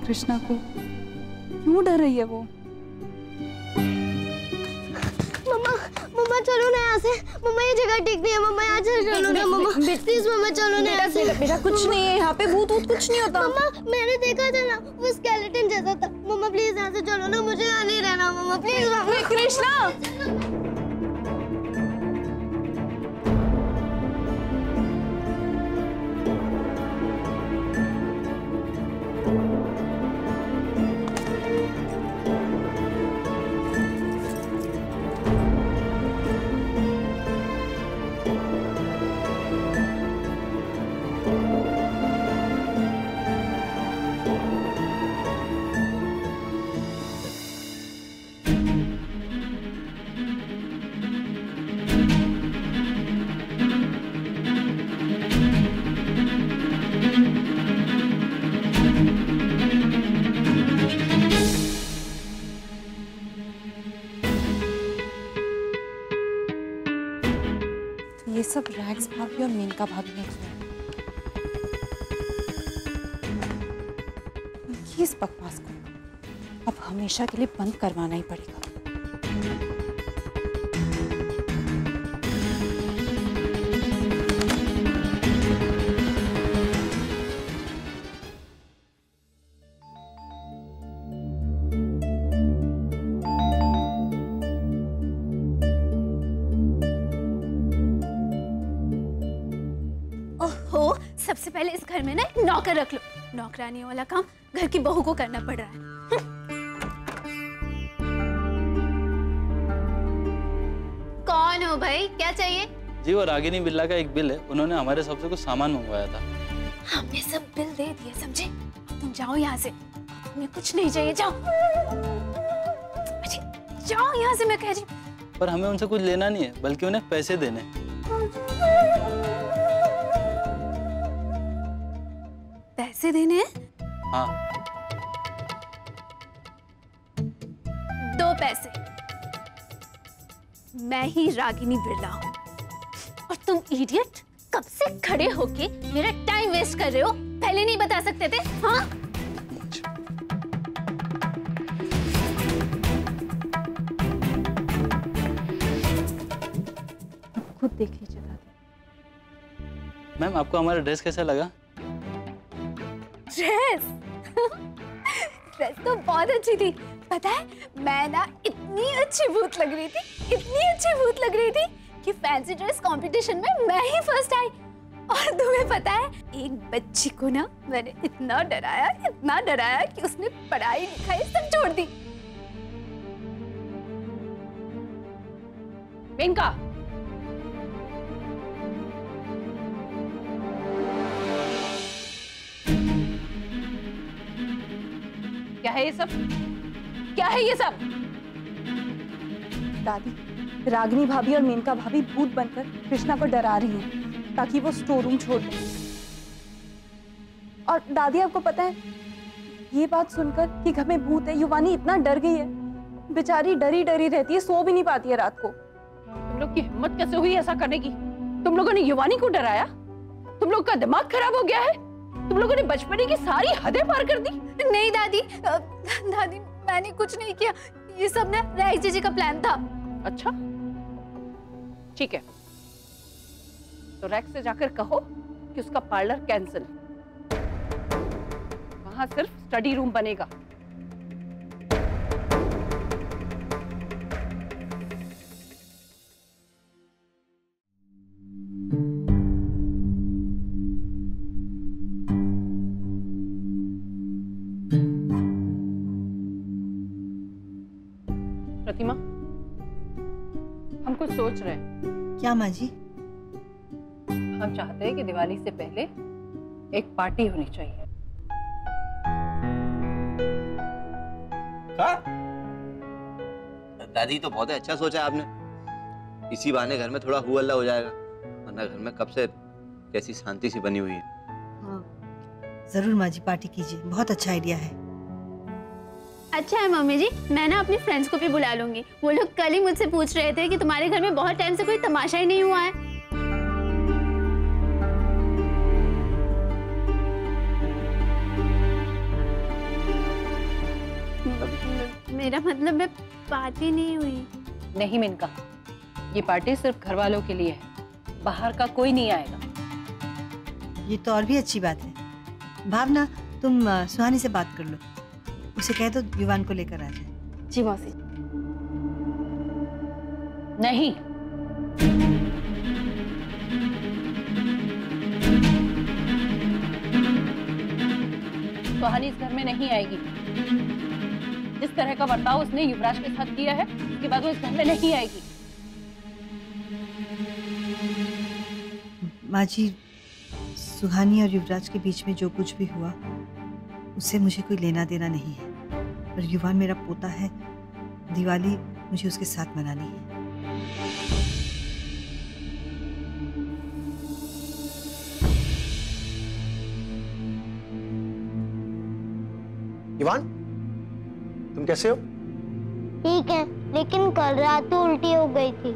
कृष्णा को? क्यों डर रही है वो? मम्मा, मम्मा चलो ना यहाँ से। मम्मा ये जगह ठीक नहीं है। मम्मा यहाँ से चलो ना मम्मा, प्लीज मम्मा चलो ना यहाँ से। बेटा कुछ नहीं है यहाँ पे, भूत कुछ नहीं होता। मम्मा मैंने देखा था ना, वो स्केलेटन जैसा था। मम्मा प्लीज यहाँ से चलो ना, मुझे यहाँ नहीं रहना मम्मा, प्लीज मम्मा। कृष्णा ये सब रैग्स भाभी और मेनका भाभी ने किया। इस बकवास को अब हमेशा के लिए बंद करवाना ही पड़ेगा। सबसे पहले इस घर में ना एक नौकर रख लो। नौकरानी वाला काम घर की बहू को करना पड़ रहा है। कौन हो भाई, क्या चाहिए? जी वो रागिनी बिल्ला का एक बिल है, उन्होंने हमारे सबसे कुछ सामान मंगवाया था। हमने सब बिल दे दिए, समझे? तुम जाओ यहाँ से, तुम्हें कुछ नहीं चाहिए, जाओ। जाओ यहाँ से, मैं कह रही। पर हमें उनसे कुछ लेना नहीं है, बल्कि उन्हें पैसे देने। पैसे देने हैं? हाँ। 2 पैसे। मैं ही रागिनी बिरला हूँ और तुम इडियट कब से खड़े होके मेरा टाइम वेस्ट कर रहे हो? पहले नहीं बता सकते थे? हाँ? खुद देख लीजिए दादी। मैम आपको हमारा ड्रेस कैसा लगा? ड्रेस ड्रेस तो बहुत अच्छी थी। पता है मैं ना इतनी अच्छी भूत लग रही थी, इतनी अच्छी भूत लग रही थी कि फैंसी ड्रेस कंपटीशन में मैं ही फर्स्ट आई। और तुम्हें पता है एक बच्ची को ना मैंने इतना डराया कि उसने पढ़ाई लिखाई सब छोड़ दी। मेनका, क्या है ये सब? क्या है ये सब? दादी, रागिनी भाभी और मेनका भाभी भूत बनकर कृष्णा को डरा रही हैं ताकि वो स्टोर रूम छोड़ दे। और दादी आपको पता है ये बात सुनकर कि घर में भूत है, युवानी इतना डर गई है, बेचारी डरी डरी रहती है, सो भी नहीं पाती है रात को। तुम लोग की हिम्मत कैसे हुई ऐसा करने की? तुम लोगों ने युवानी को डराया? तुम लोग का दिमाग खराब हो गया है? तुम लोगों ने बचपने की सारी हदें पार कर दी। नहीं दादी, दादी मैंने कुछ नहीं किया, ये सब ना रैग्स जीजी का प्लान था। अच्छा ठीक है, तो रैक्स से जाकर कहो कि उसका पार्लर कैंसिल, वहां सिर्फ स्टडी रूम बनेगा। प्रतिमा, हम कुछ सोच रहे हैं। क्या माँ जी? हम चाहते हैं कि दिवाली से पहले एक पार्टी होनी चाहिए। दादी तो बहुत अच्छा सोचा आपने, इसी बहाने घर में थोड़ा हु हल्ला हो जाएगा, वरना घर में कब से कैसी शांति सी बनी हुई है। हाँ जरूर माँ जी, पार्टी कीजिए, बहुत अच्छा आइडिया है। अच्छा है मम्मी जी, मैं ना अपनी फ्रेंड्स को भी बुला लूंगी। वो लोग कल ही मुझसे पूछ रहे थे कि तुम्हारे घर में बहुत टाइम से कोई तमाशा ही नहीं हुआ है। अभी? मेरा मतलब है पार्टी नहीं हुई। नहीं मिनका, ये पार्टी सिर्फ घर वालों के लिए है, बाहर का कोई नहीं आएगा। ये तो और भी अच्छी बात है। भावना, तुम सुहानी से बात कर लो, उसे कह दो युवान को लेकर आ जाए। जी मौसी। नहीं, सुहानी इस घर में नहीं आएगी। जिस तरह का बर्ताव उसने युवराज के साथ किया है, उसके बाद वो इस घर में नहीं आएगी। माँ जी, सुहानी और युवराज के बीच में जो कुछ भी हुआ उससे मुझे कोई लेना देना नहीं है, पर युवान मेरा पोता है, दिवाली मुझे उसके साथ मनानी है। युवान, तुम कैसे हो? ठीक है, लेकिन कल रात तो उल्टी हो गई थी।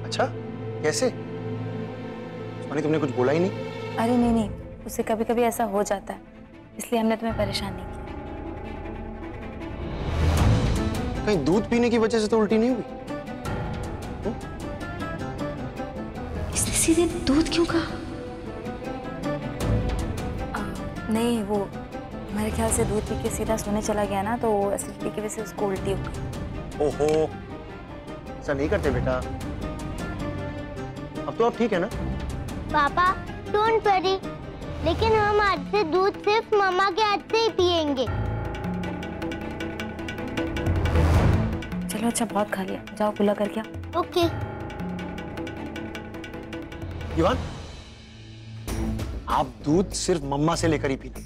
अच्छा, कैसे? सुहानी, तुमने कुछ बोला ही नहीं? अरे नहीं नहीं, उसे कभी कभी ऐसा हो जाता है, इसलिए हमने तुम्हें परेशान नहीं किया। कहीं दूध पीने की वजह से तो उल्टी नहीं हुई? इसने सीधे दूध क्यों कहा? नहीं, वो मेरे ख्याल से दूध पी के सीधा सोने चला गया ना, तो एसिडिटी की वजह से उसको उल्टी हो गई। ओहो, ऐसा नहीं करते बेटा। अब तो आप ठीक है ना? पापा, डोंट वरी, लेकिन हम आज से दूध सिर्फ मम्मा के हाथ से ही पियेंगे। चलो अच्छा, बहुत खा लिया, जाओ कुल्ला करके आओ। ओके। युवान, आप दूध सिर्फ मम्मा से लेकर ही पीना,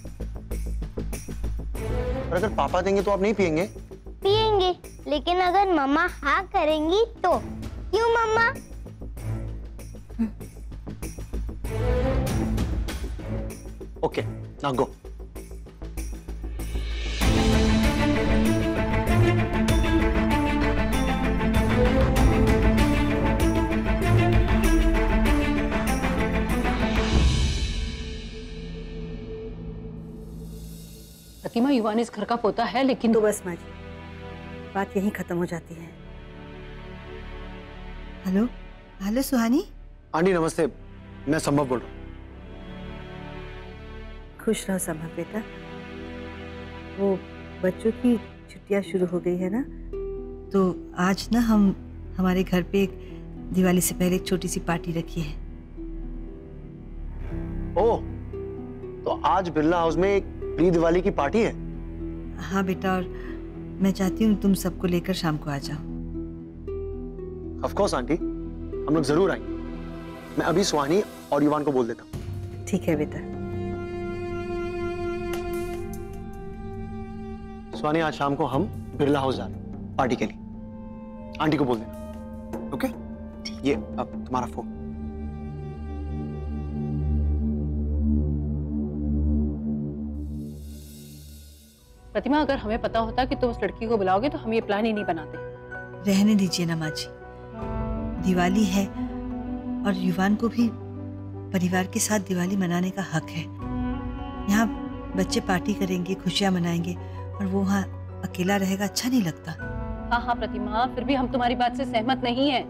और अगर पापा देंगे तो आप नहीं पियेंगे? पियेंगे, लेकिन अगर मम्मा हाँ करेंगी तो। क्यों मम्मा? Okay, now go. प्रतिमा, युवान इस घर का पोता है, लेकिन तो बस माँ जी, बात यहीं खत्म हो जाती है। हेलो हेलो सुहानी। आंटी नमस्ते, मैं संभव बोल रहा हूँ। खुश रहो संभव बेटा। वो बच्चों की छुट्टियां शुरू हो गई है ना, तो आज ना हम हमारे घर पे एक दिवाली से पहले एक छोटी सी पार्टी रखी है। ओह, तो आज बिरला हाउस में एक प्री दिवाली की पार्टी है? हाँ बेटा, और मैं चाहती हूँ तुम सबको लेकर शाम को आ जाओ। ऑफ कोर्स आंटी, हम लोग जरूर आएंगे। मैं अभी सुहानी और युवान को बोल देता हूँ। ठीक है बेटा। सुहानी, आज शाम को हम बिरला हाउस जा रहे हैं पार्टी के लिए। आंटी को बोल देना, ओके? ये अब तुम्हारा फोन। प्रतिमा, अगर हमें पता होता कि तुम उस लड़की को बुलाओगे तो हम ये प्लान ही नहीं बनाते। रहने दीजिए ना माँ जी, दिवाली है और युवान को भी परिवार के साथ दिवाली मनाने का हक है। यहाँ बच्चे पार्टी करेंगे, खुशियां मनाएंगे, और वो वहाँ अकेला रहेगा, अच्छा नहीं लगता। हाँ हाँ प्रतिमा, फिर भी हम तुम्हारी बात से सहमत नहीं हैं।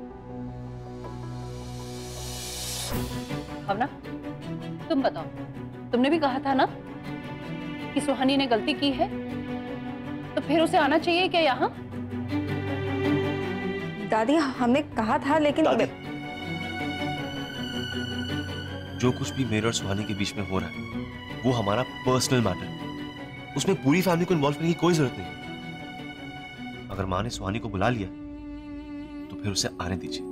भावना, तुम बताओ, तुमने भी कहा था ना कि सुहानी ने गलती की है, तो फिर उसे आना चाहिए क्या यहाँ? दादी, हमने कहा था, लेकिन दादी, जो कुछ भी मेरे और सुहानी के बीच में हो रहा है वो हमारा पर्सनल मैटर है, उसमें पूरी फैमिली को इन्वॉल्व करने की कोई जरूरत नहीं। अगर माँ ने सुहानी को बुला लिया तो फिर उसे आने दीजिए।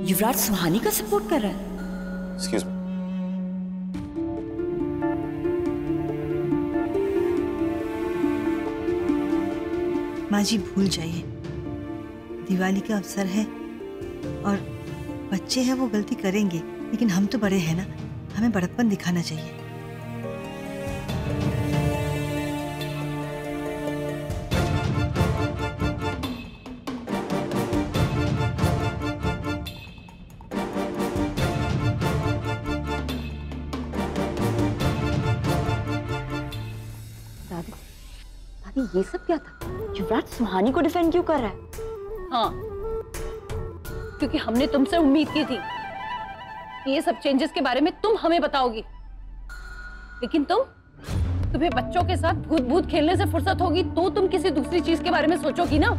युवराज सुहानी का सपोर्ट कर रहा है? Excuse me. माँ जी भूल जाइए, दिवाली का अवसर है और बच्चे हैं, वो गलती करेंगे, लेकिन हम तो बड़े हैं ना, हमें बड़प्पन दिखाना चाहिए। दादी ये सब क्या था? युवराज सुहानी को डिफेंड क्यों कर रहा है? हाँ, क्योंकि हमने तुमसे उम्मीद की थी कि ये सब चेंजेस के बारे में तुम हमें बताओगी, लेकिन तुम्हें बच्चों के साथ भूत भूत खेलने से फुर्सत होगी तो तुम किसी दूसरी चीज के बारे में सोचोगी ना।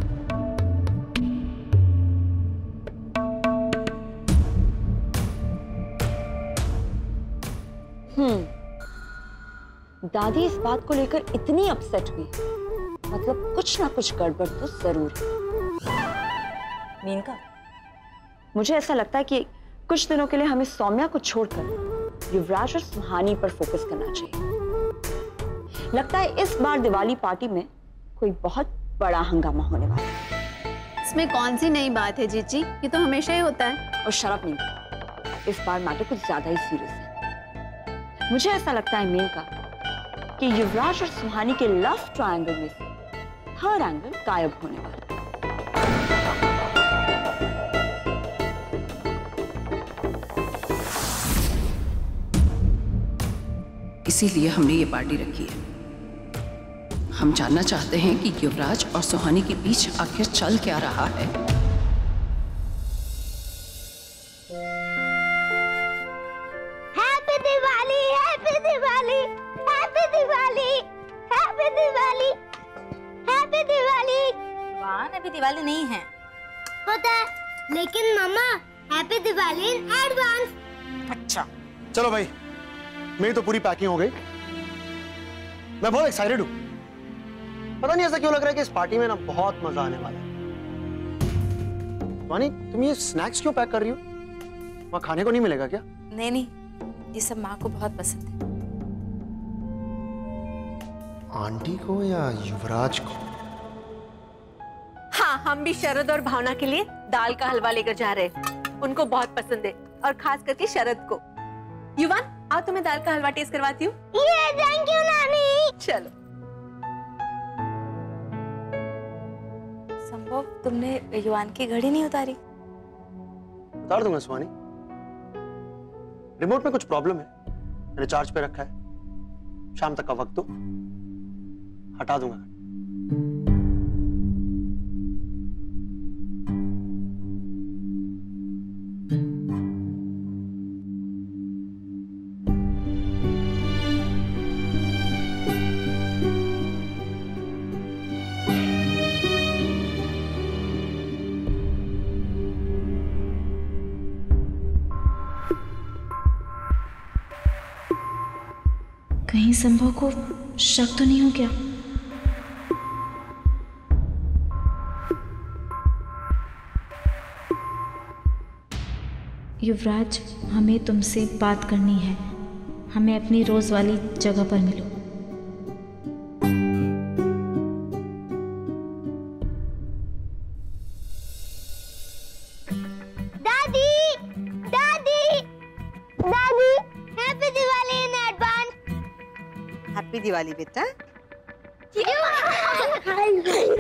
दादी इस बात को लेकर इतनी अपसेट हुई, मतलब कुछ ना कुछ गड़बड़ तो जरूर है। मेनका, मुझे ऐसा लगता है कि कुछ दिनों के लिए हमें सौम्या को छोड़कर युवराज और सुहानी पर फोकस करना चाहिए। लगता है इस बार दिवाली पार्टी में कोई बहुत बड़ा हंगामा होने वाला है। इसमें कौन सी नई बात है जीजी, ये तो हमेशा ही होता है। और शराब नहीं, इस बार मैटर कुछ ज्यादा ही सीरियस है। मुझे ऐसा लगता है मेनका कि युवराज और सुहानी के लव ट्रायंगल में से थर्ड एंगल गायब होने वाला है। इसीलिए हमने ये पार्टी रखी है। हम जानना चाहते हैं कि युवराज और सुहानी के बीच आखिर चल क्या रहा है। Happy Diwali, happy Diwali, happy Diwali, happy Diwali, happy Diwali. वाह, अभी दिवाली नहीं है। पता है, लेकिन मामा हैप्पी दिवाली इन एडवांस। अच्छा चलो भाई, मेरी तो पूरी पैकिंग हो गई। मैं बहुत एक्साइटेड हूँ। पता नहीं ऐसा क्यों लग रहा है कि इस पार्टी में ना बहुत मजा आने वाला है। वानी, तुम ये स्नैक्स क्यों पैक कर रही हो? वहाँ खाने को नहीं मिलेगा क्या? नहीं नहीं, ये सब माँ को बहुत पसंद है। आंटी को या युवराज को? हाँ, हम भी शरद और भावना के लिए दाल का हलवा लेकर जा रहे हैं। उनको बहुत पसंद है, और खास करके शरद को। युवान, आओ तुम्हें दाल का हलवा टेस्ट करवाती हूँ। ये थैंक यू नानी। चलो। संभव, तुमने युवान की घड़ी नहीं उतारी? उतार दूंगा सुहानी। रिमोट में कुछ प्रॉब्लम है, मैंने चार्ज पे रखा है। शाम तक का वक्त दो, हटा दूंगा। कहीं संभव को शक तो नहीं हो गया? युवराज, हमें तुमसे बात करनी है। हमें अपनी रोज वाली जगह पर मिलो। दादी, दादी, दादी, happy Diwali in advance. Happy Diwali बेटा।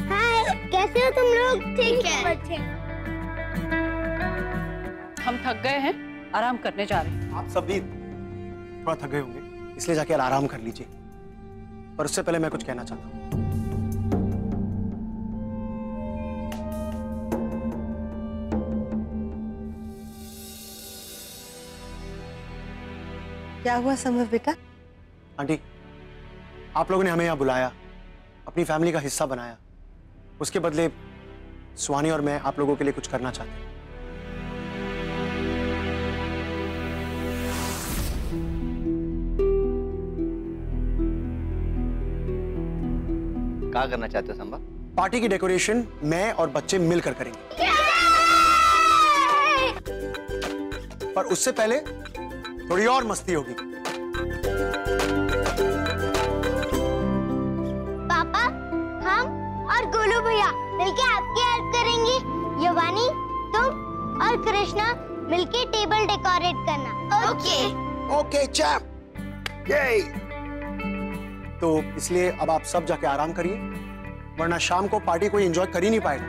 हाय, कैसे हो तुम लोग? ठीक है। हम थक गए हैं, आराम करने जा रहे हैं। आप सब भी थोड़ा थक गए होंगे, इसलिए जाके आराम कर लीजिए। पर उससे पहले मैं कुछ कहना चाहता हूँ। क्या हुआ संभव बेटा? आंटी, आप लोगों ने हमें यहाँ बुलाया, अपनी फैमिली का हिस्सा बनाया। उसके बदले सुहानी और मैं आप लोगों के लिए कुछ करना चाहते हैं। क्या करना चाहते हो संभव? पार्टी की डेकोरेशन मैं और बच्चे मिलकर करेंगे। पर उससे पहले थोड़ी और मस्ती होगी। पापा, हम और गोलू भैया मिलके आपकी हेल्प करेंगे। युवानी, तुम और कृष्णा मिलके टेबल डेकोरेट करना। ओके। Okay chap. ये तो इसलिए अब आप सब जाके आराम करिए, वरना शाम को पार्टी कोई एंजॉय कर ही नहीं पाएगा।